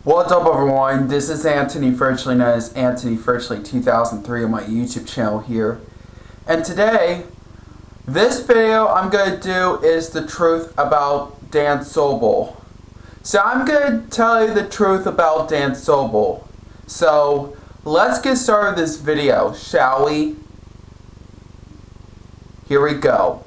What's up, everyone? This is Anthony, virtually known as Anthony Virtually 2003 on my YouTube channel here. And today, this video I'm going to do is the truth about Dan Sobel. So I'm going to tell you the truth about Dan Sobel. So let's get started with this video, shall we? Here we go.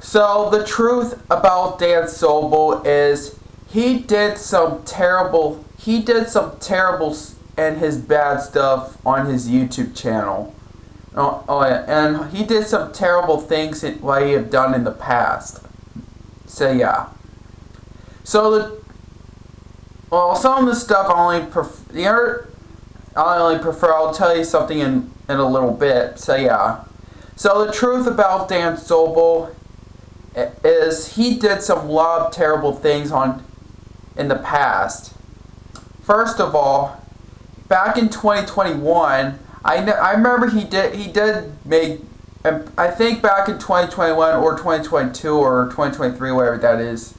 So the truth about Dan Sobel is he did some terrible and his bad stuff on his YouTube channel. And he did some terrible things what he have done in the past. So yeah. So some of the stuff I only prefer. I'll tell you something in a little bit. So yeah. So the truth about Dan Sobel is he did some lot of terrible things in the past. First of all, back in 2021, I remember he did make, I think back in 2021 or 2022 or 2023, whatever that is,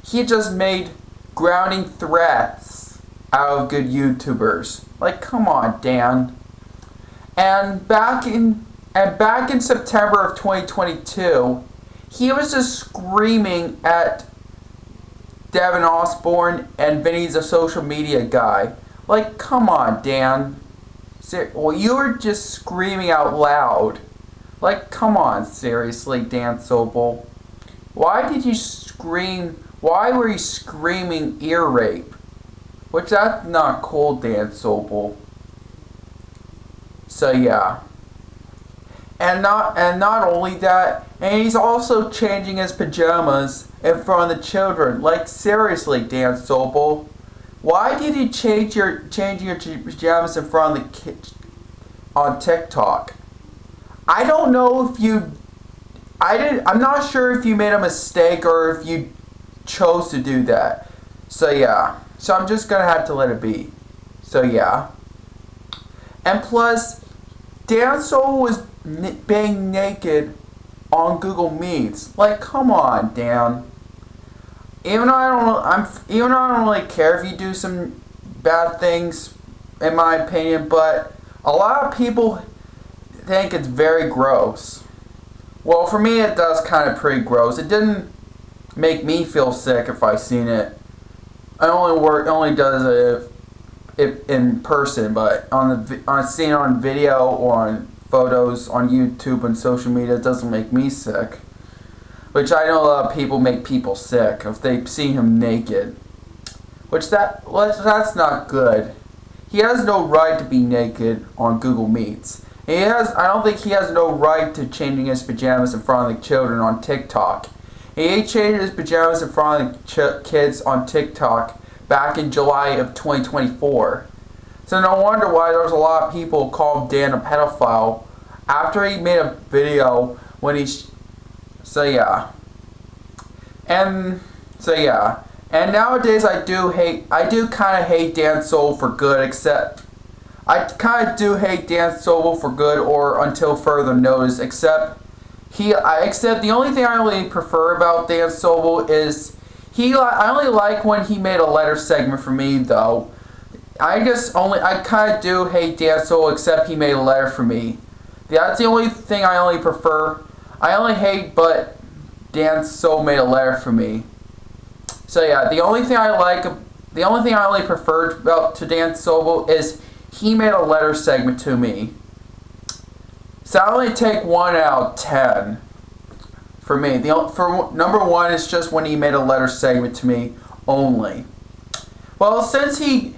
he just made grounding threats out of good YouTubers. Like, come on, Dan. And back in September of 2022, he was just screaming at Devin Osborne and Vinny's a social media guy. Like, come on, Dan. Well, you were just screaming out loud. Like, come on, seriously, Dan Sobel. Why did you scream? Why were you screaming ear rape? Which, that's not cool, Dan Sobel. So yeah. And not only that, and he's also changing his pajamas in front of the children. Like, seriously, Dan Sobel, why did you change your pajamas in front of the kids on TikTok? I don't know if I'm not sure if you made a mistake or if you chose to do that. So yeah. So I'm just gonna have to let it be. So yeah. And plus, Dan Sobel was being naked on Google Meets. Like, come on, Dan. Even though I don't really care if you do some bad things, in my opinion, but a lot of people think it's very gross. Well, for me, it does kind of pretty gross. It didn't make me feel sick if I seen it. It only does it in person, but on seeing it on video or on photos on YouTube and social media, it doesn't make me sick. Which I know a lot of people make people sick if they see him naked. That's not good. He has no right to be naked on Google Meets. I don't think he has no right to changing his pajamas in front of the children on TikTok. He changed his pajamas in front of the kids on TikTok back in July of 2024. So no wonder why there's a lot of people called Dan a pedophile after he made a video when so yeah. And nowadays I do kind of hate Dan Sobel for good, except or until further notice, except the only thing I really prefer about Dan Sobel is I only like when he made a letter segment for me, though. I kind of do hate Dan Sobel, except he made a letter for me. That's the only thing I only prefer. I only hate, but Dan Sobel made a letter for me. So yeah, the only thing I only preferred to Dan Sobel is he made a letter segment to me. So I only take 1 out of 10 for me. For number 1 is just when he made a letter segment to me only. Well, since Dan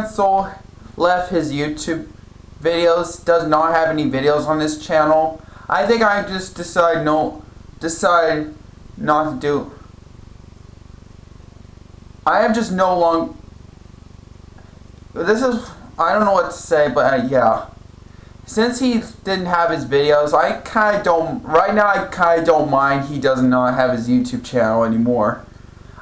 Sobel left his YouTube videos, does not have any videos on this channel, I think I just decide not to do. I am just no longer. I don't know what to say, but yeah. Since he didn't have his videos, I kind of don't mind he does not have his YouTube channel anymore.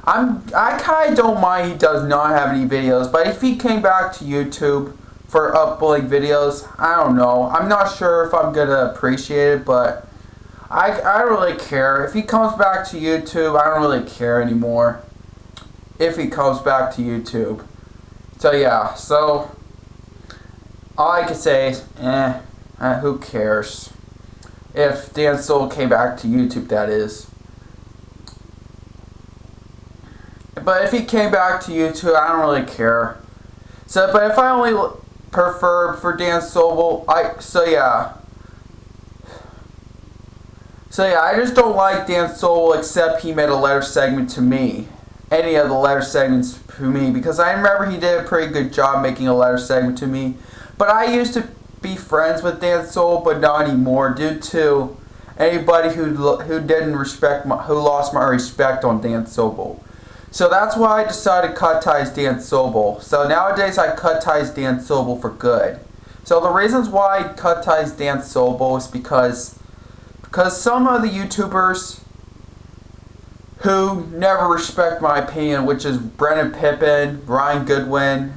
I kind of don't mind he does not have any videos, but if he came back to YouTube for uploading videos, I don't know. I'm not sure if I'm gonna appreciate it, but I don't really care. If he comes back to YouTube, I don't really care anymore. If he comes back to YouTube. So yeah, so all I can say is, who cares? If Dan Sobel came back to YouTube, that is. But if he came back to YouTube, I don't really care. So, but if I only prefer for Dan Sobel, So yeah, I just don't like Dan Sobel, except he made a letter segment to me. Any of the letter segments to me, because I remember he did a pretty good job making a letter segment to me. But I used to be friends with Dan Sobel, but not anymore, due to anybody who lost my respect on Dan Sobel. So that's why I decided to cut ties Dan Sobel. So nowadays I cut ties Dan Sobel for good. So the reasons why I cut ties Dan Sobel is because some of the YouTubers who never respect my opinion, which is Brennan Pippin, Ryan Goodwin,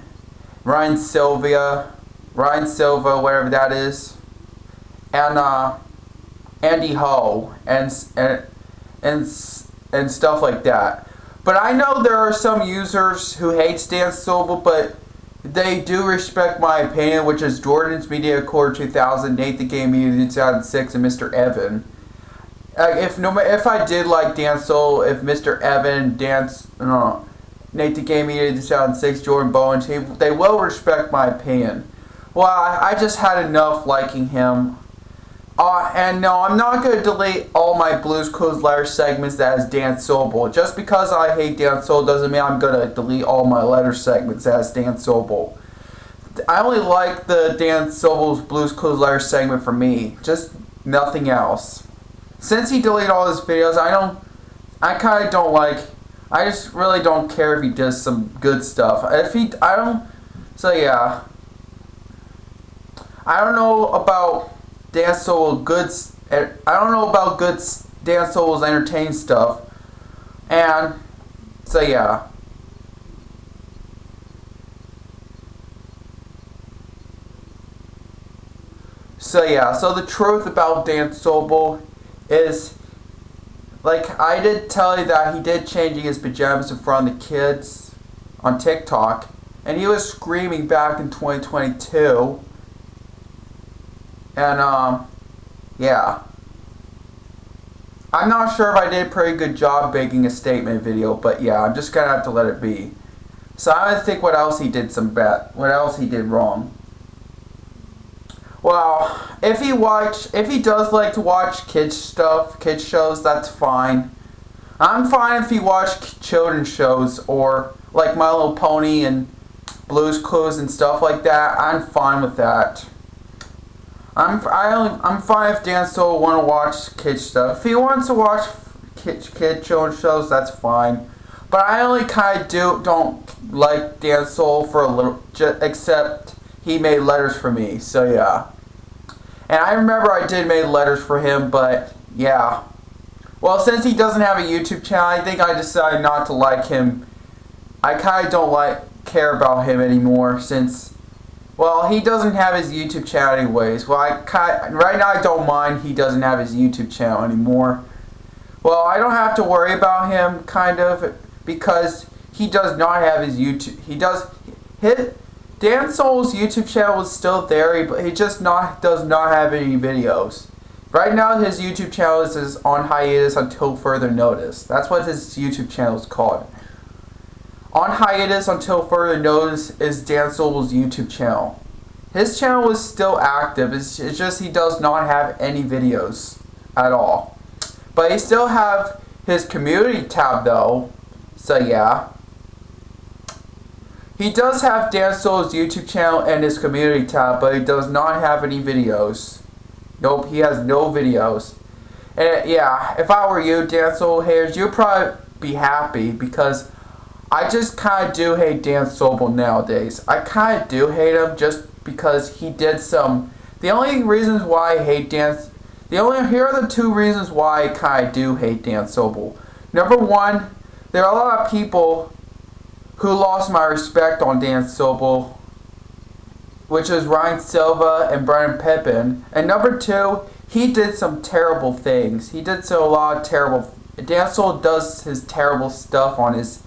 Ryan Silva, whatever that is, and Andy Ho, and stuff like that. But I know there are some users who hate Dan Sobel, but they do respect my opinion, which is Jordan's Media Core 2000, Nate the Game Media 2006, and Mr. Evan. If I did like Dan Sobel, if Mr. Evan, Nate the Game Media 2006, Jordan Bowen, they will respect my opinion. Well, I just had enough liking him. And no, I'm not going to delete all my Blues Clues letter segments that is Dan Sobel. Just because I hate Dan Sobel doesn't mean I'm going to delete all my letter segments as Dan Sobel. I only like the Dan Sobel's Blues Clues letter segment for me. Just nothing else. Since he deleted all his videos, I just really don't care if he does some good stuff. So yeah. I don't know about Dan Sobel's Dan Sobel's entertaining stuff. And so yeah. So the truth about Dan Sobel is, like I did tell you that he did changing his pajamas in front of the kids on TikTok, and he was screaming back in 2022. And yeah. I'm not sure if I did a pretty good job making a statement video, but yeah, I'm just gonna have to let it be. So I'm gonna think what else he did wrong. Well, if he does like to watch kids shows, that's fine. I'm fine if he watch children's shows or like My Little Pony and Blue's Clues and stuff like that. I'm fine with that. I'm fine if Dan Sobel want to watch kids stuff. If he wants to watch children's shows, that's fine. But I only kind of don't like Dan Sobel for a little, except he made letters for me. So yeah. And I remember I did make letters for him, but yeah. Well, since he doesn't have a YouTube channel, I think I decided not to like him. I kind of don't care about him anymore since, well, he doesn't have his YouTube channel anyways. Well, right now I don't mind he doesn't have his YouTube channel anymore. Well, I don't have to worry about him, kind of, because he does not have his YouTube. Dan Sobel's YouTube channel is still there, but he just does not have any videos. Right now, his YouTube channel is on hiatus until further notice. That's what his YouTube channel is called. On hiatus until further notice is Dan Sobel's YouTube channel. His channel is still active. It's just he does not have any videos at all. But he still have his community tab though. So yeah. He does have Dan Sobel's YouTube channel and his community tab, but he does not have any videos. Nope, he has no videos. And yeah, if I were you, Dan Sobel haters, you'd probably be happy because I just kind of do hate Dan Sobel nowadays. I kind of do hate him just because he did some. Here are the two reasons why I kind of do hate Dan Sobel. Number one, there are a lot of people who lost my respect on Dan Sobel, which is Ryan Silva and Brennan Pippin. And number two, he did some terrible things. He did a lot of terrible. Dan Sobel does his terrible stuff on his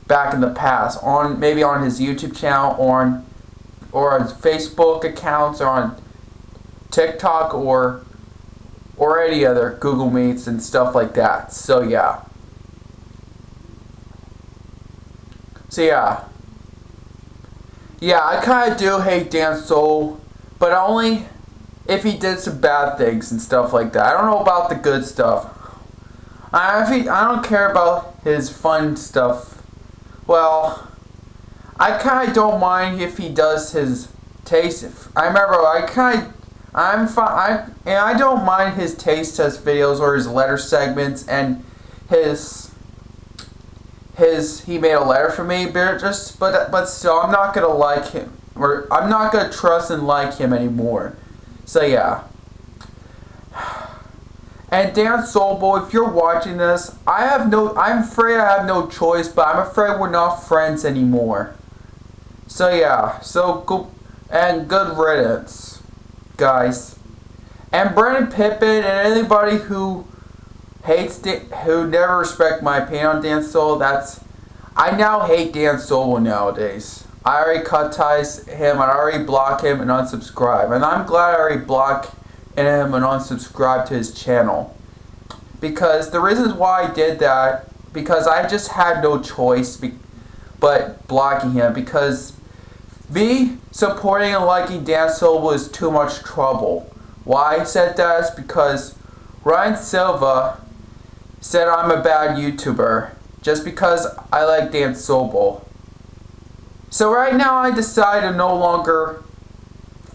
back in the past, on maybe on his YouTube channel, or his Facebook accounts, or on TikTok, or any other Google Meets and stuff like that. So yeah. Yeah, I kind of do hate Dan Sobel, but only if he did some bad things and stuff like that. I don't know about the good stuff. I don't care about his fun stuff. Well, I kind of don't mind if he does his taste. I'm fine. I don't mind his taste test videos or his letter segments and his he made a letter for me, but still I'm not gonna like him, or I'm not gonna trust and like him anymore. So yeah. And Dan Sobel, if you're watching this, I'm afraid I have no choice, but I'm afraid we're not friends anymore. So yeah, so go and good riddance, guys. And Brandon Pippin and anybody who who never respect my opinion on Dan Sobel, I now hate Dan Sobel nowadays. I already cut ties him, I already block him and unsubscribe. And I'm glad I already blocked him and unsubscribe to his channel. Because the reasons why I did that, because I just had no choice but blocking him. Because me supporting and liking Dan Sobel is too much trouble. Why I said that is because Ryan Silva said I'm a bad YouTuber just because I like Dan Sobel. So right now I decide to no longer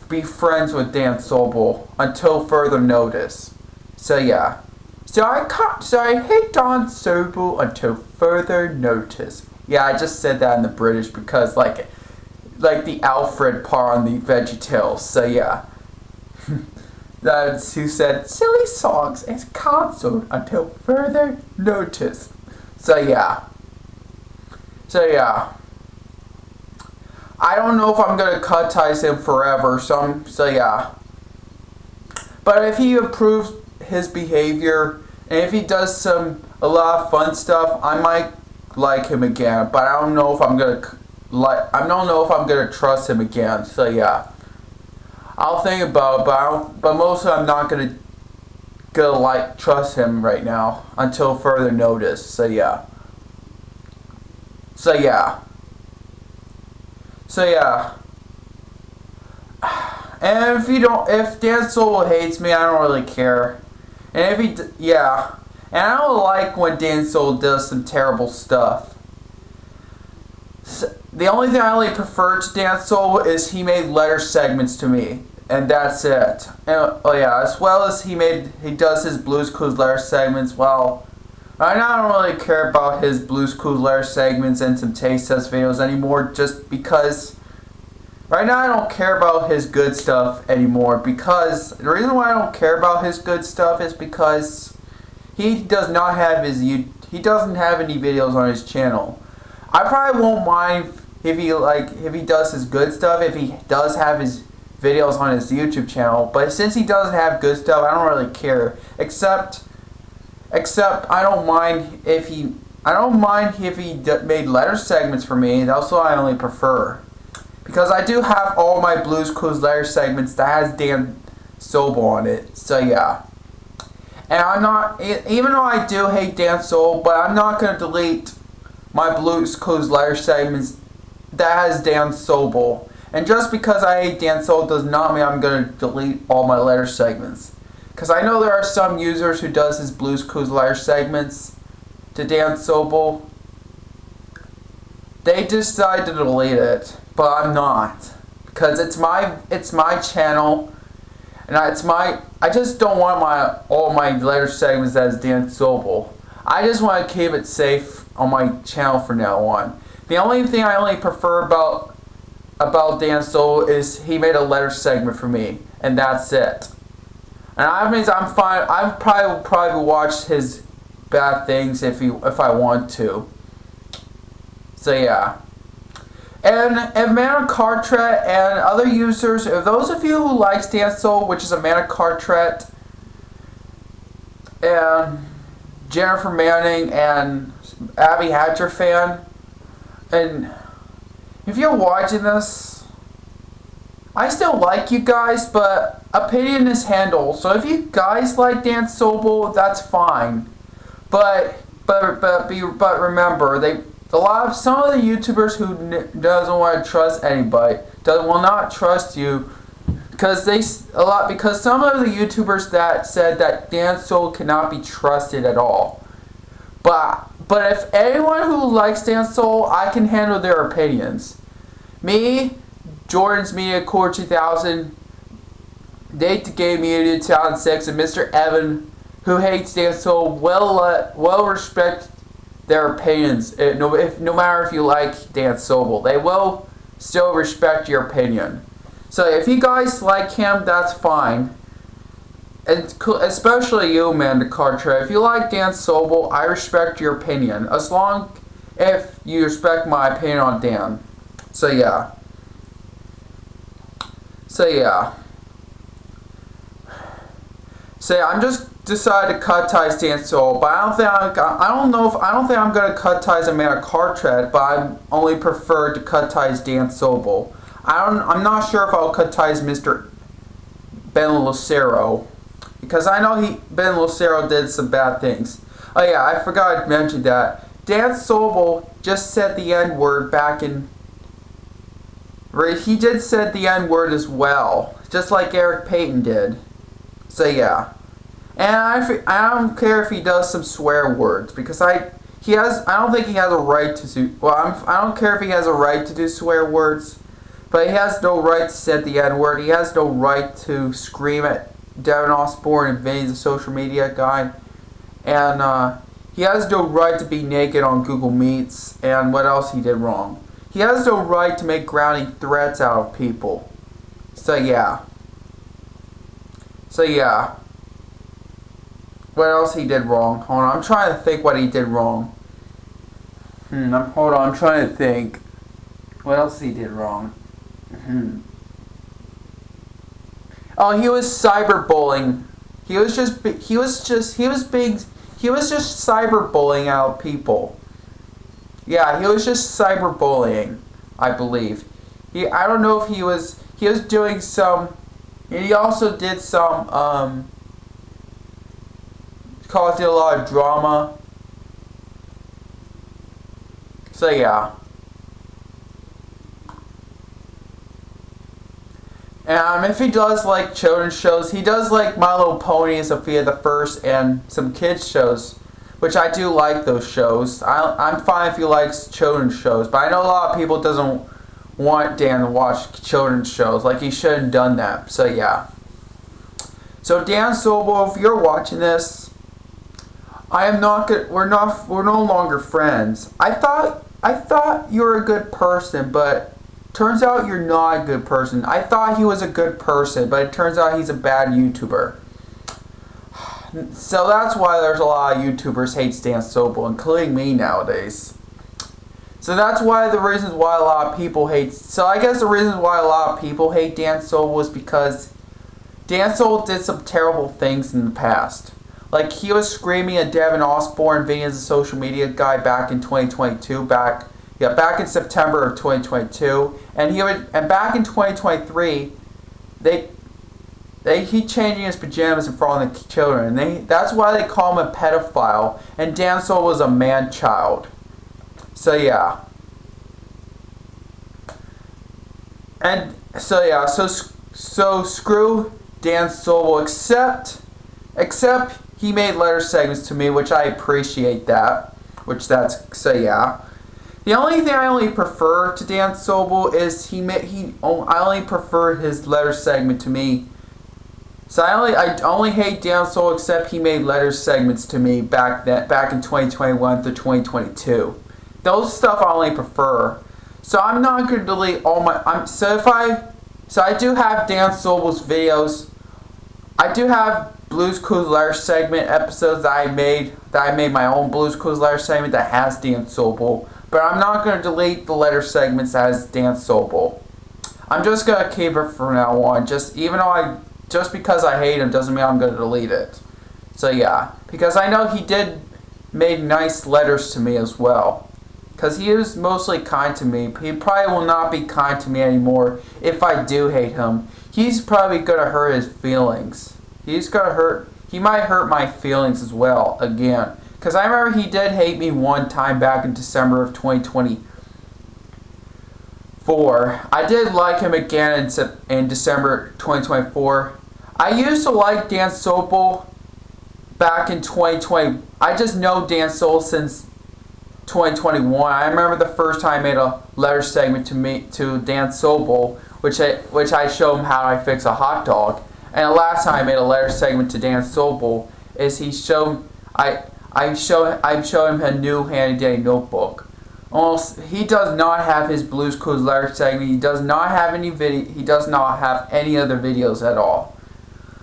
be friends with Dan Sobel until further notice. So yeah. So I hate Dan Sobel until further notice. Yeah, I just said that in the British because like the Alfred part on the VeggieTales. So yeah. That's who said silly songs is cancelled until further notice. So yeah. I don't know if I'm gonna cut ties him forever. So yeah. But if he improves his behavior and if he does a lot of fun stuff, I might like him again. But I don't know if I'm gonna trust him again. So yeah. I'll think about it, but mostly I'm not gonna trust him right now until further notice. So yeah. And if Dan Sobel hates me, I don't really care. And and I don't like when Dan Sobel does some terrible stuff. The only thing I really prefer to Dan Sobel is he made letter segments to me, and that's it. And, as well as he does his Blues Clues letter segments. Well, right now I don't really care about his Blues Clues letter segments and some taste test videos anymore, just because right now I don't care about his good stuff anymore. Because the reason why I don't care about his good stuff is because he doesn't have any videos on his channel. I probably won't mind if he does his good stuff, if he does have his videos on his YouTube channel, but since he doesn't have good stuff, I don't really care. Except I don't mind if he made letter segments for me. That's what I only prefer, because I do have all my Blues Clues letter segments that has Dan Sobel on it. So yeah. And I'm not, even though I do hate Dan Sobel, but I'm not gonna delete my Blues Clues letter segments that has Dan Sobel. And just because I hate Dan Sobel does not mean I'm going to delete all my letter segments. Because I know there are some users who does his Blues Clues letter segments to Dan Sobel. They decide to delete it, but I'm not. Because it's my channel, and I just don't want all my letter segments as Dan Sobel. I just want to keep it safe on my channel from now on. The only thing I only prefer about Dan Sobel is he made a letter segment for me, and that's it. And that means I'm fine. I probably watch his bad things if I want to. So yeah. And Amanda Carteret and other users, if those of you who like Dan Sobel, which is Amanda Carteret, and Jennifer Manning and Abby Hatcher fan. And if you're watching this, I still like you guys, but opinion is handled. So if you guys like Dan Sobel, that's fine. But remember, some of the YouTubers who doesn't want to trust anybody will not trust you because some of the YouTubers that said that Dan Sobel cannot be trusted at all. But if anyone who likes Dan Sobel, I can handle their opinions. Me, Jordan's Media Core 2000, Nate the Game Media 2006, and Mr. Evan, who hates Dan Sobel, will respect their opinions. No matter if you like Dan Sobel, they will still respect your opinion. So if you guys like him, that's fine. And especially you, Amanda Carter. If you like Dan Sobel, I respect your opinion. As long if you respect my opinion on Dan. So yeah. I'm just decided to cut ties to Dan Sobel, but I don't think I'm gonna cut ties to Amanda Cartret, but I only prefer to cut ties Dan Sobel. I'm not sure if I'll cut ties Mr. Ben Lucero, because I know Ben Lucero did some bad things. Oh yeah, I forgot to mention that Dan Sobel just said the N-word back in. He did said the N-word as well, just like Eric Payton did. So yeah, and I don't care if he does some swear words because I don't think he has a right to do. Well, I don't care if he has a right to do swear words, but he has no right to say the N-word. He has no right to scream at Devin Osborne and Vinny the social media guy, and he has no right to be naked on Google Meets. And what else he did wrong? He has no right to make grounding threats out of people. So yeah. What else he did wrong? Hold on, I'm trying to think what he did wrong. I'm trying to think. What else he did wrong? Oh, he was cyberbullying. He was just cyberbullying out people. Yeah, he was just cyberbullying, I believe. I don't know if he was doing some. He also did some caused a lot of drama. So yeah. If he does like children's shows, he does like My Little Pony and Sophia the First and some kids shows, which I do like those shows. I'm fine if he likes children's shows, but I know a lot of people doesn't want Dan to watch children's shows. Like, he shouldn't have done that. So yeah. So Dan Sobel, if you're watching this, I am not good. We're no longer friends. I thought you were a good person, but turns out you're not a good person. I thought he was a good person, but it turns out he's a bad YouTuber. So that's why there's a lot of YouTubers hate Dan Sobel, including me nowadays. So that's why the reasons why a lot of people hate. So I guess the reasons why a lot of people hate Dan Sobel was because Dan Sobel did some terrible things in the past. Like, he was screaming at Devin Osborne, Vinny as a social media guy back in 2022, back in September of 2022, and back in 2023, he changing his pajamas in front of the children. That's why they call him a pedophile, and Dan Sobel was a man-child. So yeah. And so yeah, so screw Dan Sobel, except he made letter segments to me, which I appreciate that. So yeah. The only thing I only prefer to Dan Sobel is I only prefer his letter segment to me. So I only hate Dan Sobel except he made letter segments to me back in 2021 through 2022. Those stuff I only prefer. So I'm not going to delete all my. So I do have Dan Sobel's videos. I do have Blues Clues letter segment episodes that I made my own Blues Clues letter segment that has Dan Sobel. But I'm not going to delete the letter segments that has Dan Sobel. I'm just going to keep it from now on. Just because I hate him doesn't mean I'm going to delete it. So yeah, because I know he did make nice letters to me as well. Because he is mostly kind to me. He probably will not be kind to me anymore if I do hate him. He's probably gonna hurt his feelings. He might hurt my feelings as well, again. Because I remember he did hate me one time back in December of 2024. I did like him again in December 2024. I used to like Dan Sobel back in 2020. I just know Dan Sobel since 2021. I remember the first time I made a letter segment to Dan Sobel, which I show him how I fix a hot dog. And the last time I made a letter segment to Dan Sobel is I'm showing him a new handy dandy notebook. Almost, he does not have his Blues Clues letter segment. He does not have any video. He does not have any other videos at all.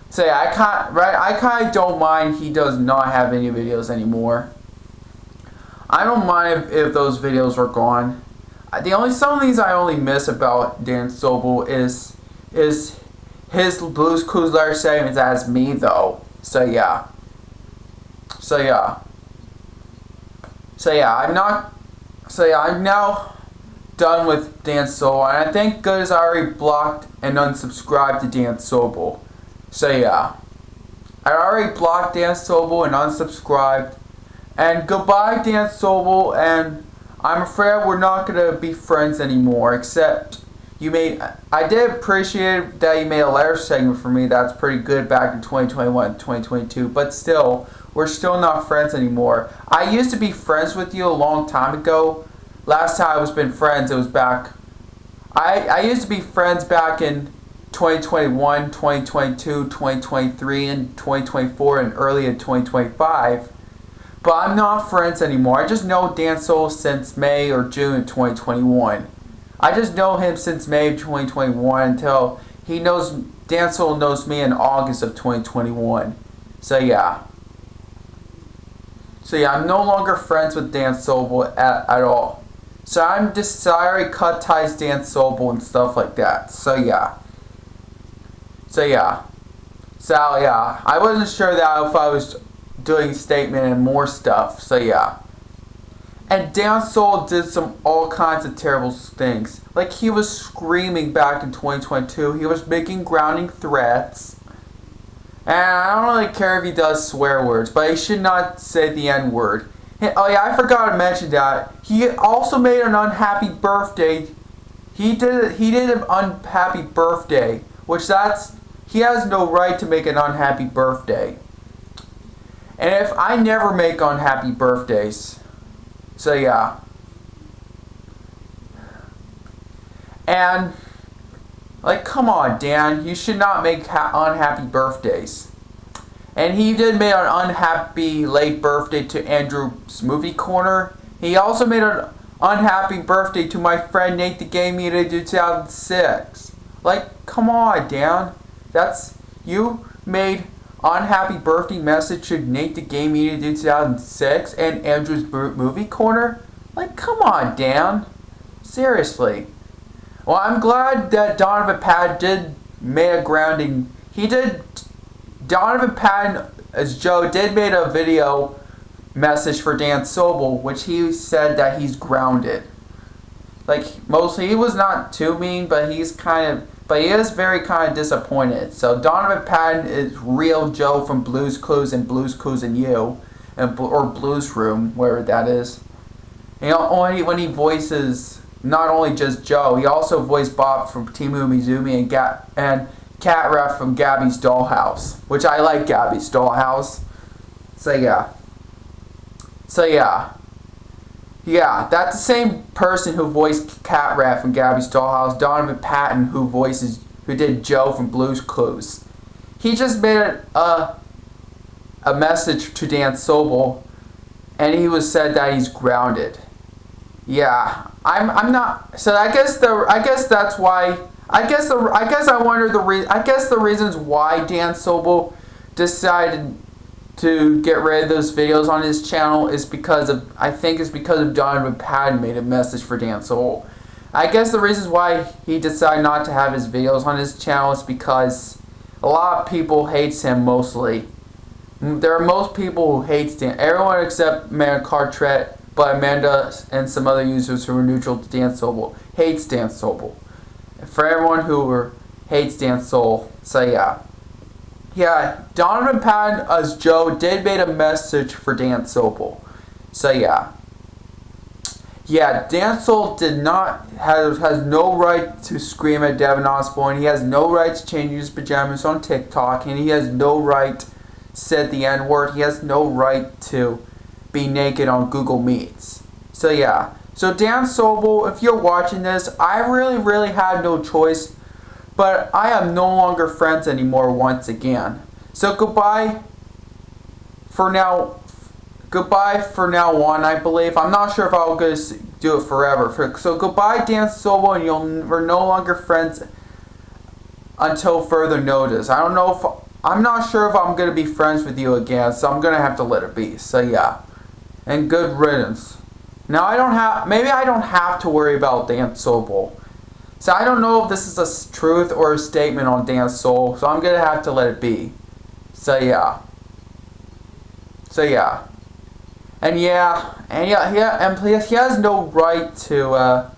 So yeah, I kind of don't mind he does not have any videos anymore. I don't mind if those videos are gone. Some of these I only miss about Dan Sobel is his Blues Clues letter segments as me though. So yeah, I'm now done with Dan Sobel, and I think good as I already blocked and unsubscribed to Dan Sobel. So yeah, I already blocked Dan Sobel and unsubscribed. And goodbye, Dan Sobel, and I'm afraid we're not going to be friends anymore, except I did appreciate that you made a letter segment for me. That's pretty good back in 2021, 2022, but still, we're still not friends anymore. I used to be friends with you a long time ago. Last time I was been friends, it was back. I used to be friends back in 2021, 2022, 2023, and 2024, and early in 2025. But I'm not friends anymore. I just know Dan Sobel since May or June of 2021. I just know him since May of 2021 until Dan Sobel knows me in August of 2021. So yeah, I'm no longer friends with Dan Sobel at all. So I'm just sorry, cut ties Dan Sobel and stuff like that. So yeah, I wasn't sure that if I was doing a statement and more stuff. So yeah. And Dan Sobel did all kinds of terrible things. Like he was screaming back in 2022. He was making grounding threats. And I don't really care if he does swear words, but he should not say the N word. Oh yeah, I forgot to mention that. He also made an unhappy birthday. He did an unhappy birthday, he has no right to make an unhappy birthday. And if I never make unhappy birthdays. So yeah. And come on, Dan, you should not make unhappy birthdays. And he did make an unhappy late birthday to Andrew's Movie Corner. He also made an unhappy birthday to my friend Nate the Game Eater 2006. Come on, Dan. You made unhappy birthday message to Nate the Game Eater 2006 and Andrew's Movie Corner? Come on, Dan. Seriously. Well, I'm glad that Donovan Patton did make a grounding. Donovan Patton, as Joe, did make a video message for Dan Sobel, which he said that he's grounded. Mostly, he was not too mean, but he is very kind of disappointed. So Donovan Patton is real Joe from Blues Clues and Blues Clues and You, or Blues Room, wherever that is. Only when he voices not only just Joe, he also voiced Bob from Team Umizoomi and Cat Ref from Gabby's Dollhouse, which I like Gabby's Dollhouse. So yeah. Yeah, that's the same person who voiced Cat Rat from Gabby's Dollhouse, Donovan Patton, who did Joe from Blues Clues. He just made a message to Dan Sobel, and he said that he's grounded. Yeah, I'm not. So I guess that's why. I guess the reasons why Dan Sobel decided to get rid of those videos on his channel is because of Donovan Patton made a message for Dan Sobel. I guess the reasons why he decided not to have his videos on his channel is because a lot of people hates him mostly. There are most people who hate Dan. Everyone except Amanda Cartret, but Amanda and some other users who are neutral to Dan Sobel hates Dan Sobel. For everyone who hates Dan Sobel, so yeah. Yeah, Donovan Patton as Joe did made a message for Dan Sobel. So yeah. Yeah, Dan Sobel has no right to scream at Devin Osborne. He has no right to change his pajamas on TikTok, and he has no right to say the N-word. He has no right to be naked on Google Meets. So yeah. So Dan Sobel, if you're watching this, I really had no choice. But I am no longer friends anymore once again. So goodbye for now. Goodbye for now on, I believe. I'm not sure if I'll go do it forever. So goodbye, Dan Sobel, and we're no longer friends until further notice. I'm not sure if I'm going to be friends with you again, so I'm going to have to let it be. So yeah. And good riddance. Now maybe I don't have to worry about Dan Sobel. So I don't know if this is a truth or a statement on Dan Sobel, so I'm going to have to let it be. So yeah. And he has no right to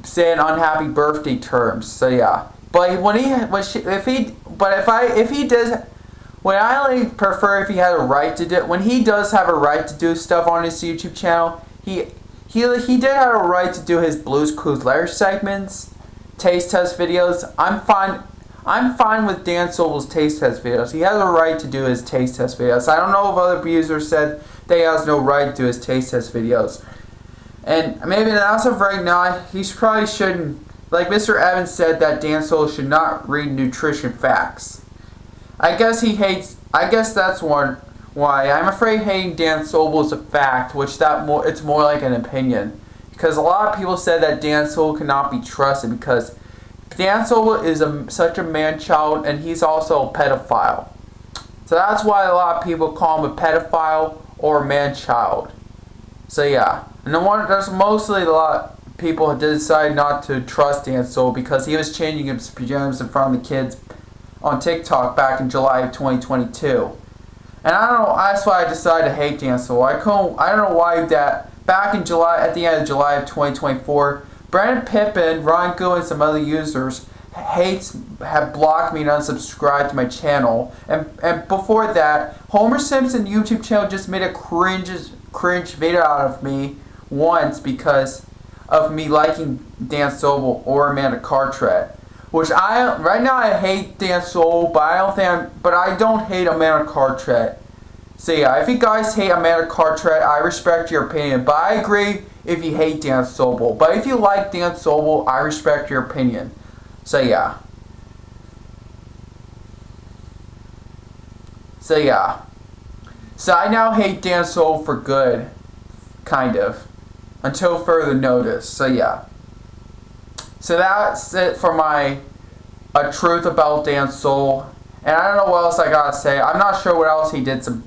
say an unhappy birthday terms. So yeah. But if he does, when I prefer if he had a right to do, when he does have a right to do stuff on his YouTube channel, he did have a right to do his Blues Clues Letter segments, taste test videos. I'm fine with Dan Sobel's taste test videos. He has a right to do his taste test videos. I don't know if other users said that he has no right to do his taste test videos. And maybe as of right now, he probably shouldn't. Like Mr. Evans said that Dan Sobel should not read nutrition facts. I guess that's one. Why? I'm afraid hating Dan Sobel is a fact, it's more like an opinion. Because a lot of people said that Dan Sobel cannot be trusted because Dan Sobel is such a man-child and he's also a pedophile. So that's why a lot of people call him a pedophile or a man-child. So yeah. And there's mostly a lot of people who decide not to trust Dan Sobel because he was changing his pajamas in front of the kids on TikTok back in July of 2022. And I don't know, that's why I decided to hate Dan Sobel. I don't know why that back in July, at the end of July of 2024, Brandon Pippin, Ryan Goo, and some other users have blocked me and unsubscribed to my channel. And before that, Homer Simpson YouTube channel just made a cringe video out of me once because of me liking Dan Sobel or Amanda Cartret. Which right now I hate Dan Sobel, but I don't hate Amanda Cartret. So yeah, if you guys hate Amanda Cartret, I respect your opinion. But I agree if you hate Dan Sobel. But if you like Dan Sobel, I respect your opinion. So yeah. So I now hate Dan Sobel for good, kind of, until further notice. So yeah. So that's it for my truth about Dan Sobel. And I don't know what else I gotta say. I'm not sure what else he did some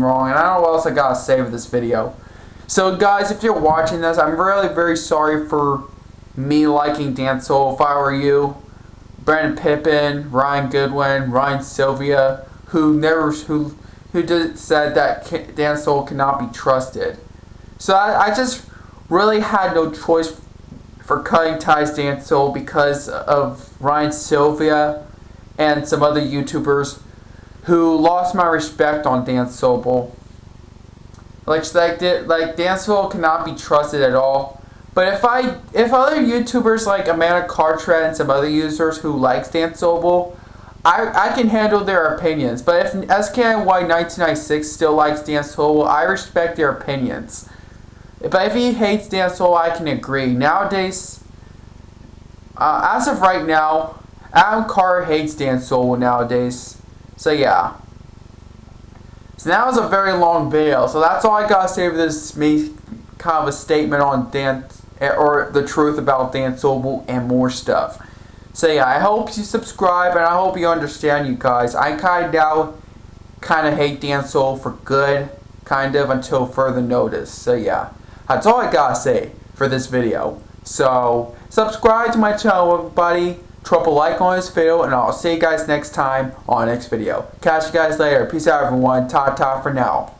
wrong. And I don't know what else I gotta say for this video. So guys, if you're watching this, I'm really very sorry for me liking Dan Sobel. If I were you, Brandon Pippin, Ryan Goodwin, Ryan Sylvia, who said that Dan Sobel cannot be trusted. So I just really had no choice for cutting ties to Dan Sobel because of Ryan Sylvia and some other YouTubers who lost my respect on Dan Sobel. Like Dan Sobel cannot be trusted at all. But if other YouTubers like Amanda Cartret and some other users who likes Dan Sobel, I can handle their opinions. But if SKNY1996 still likes Dan Sobel, I respect their opinions. But if he hates Dan Sobel, I can agree. Nowadays, as of right now, Adam Carr hates Dan Sobel nowadays. So yeah. So that was a very long video. So that's all I gotta say for this kind of a statement on or the truth about Dan Sobel and more stuff. So yeah, I hope you subscribe and I hope you understand, you guys. I kind of hate Dan Sobel for good, kind of, until further notice. So yeah. That's all I gotta say for this video. So, subscribe to my channel, everybody. drop a like on this video, and I'll see you guys next time on the next video. Catch you guys later. Peace out, everyone. Ta-ta for now.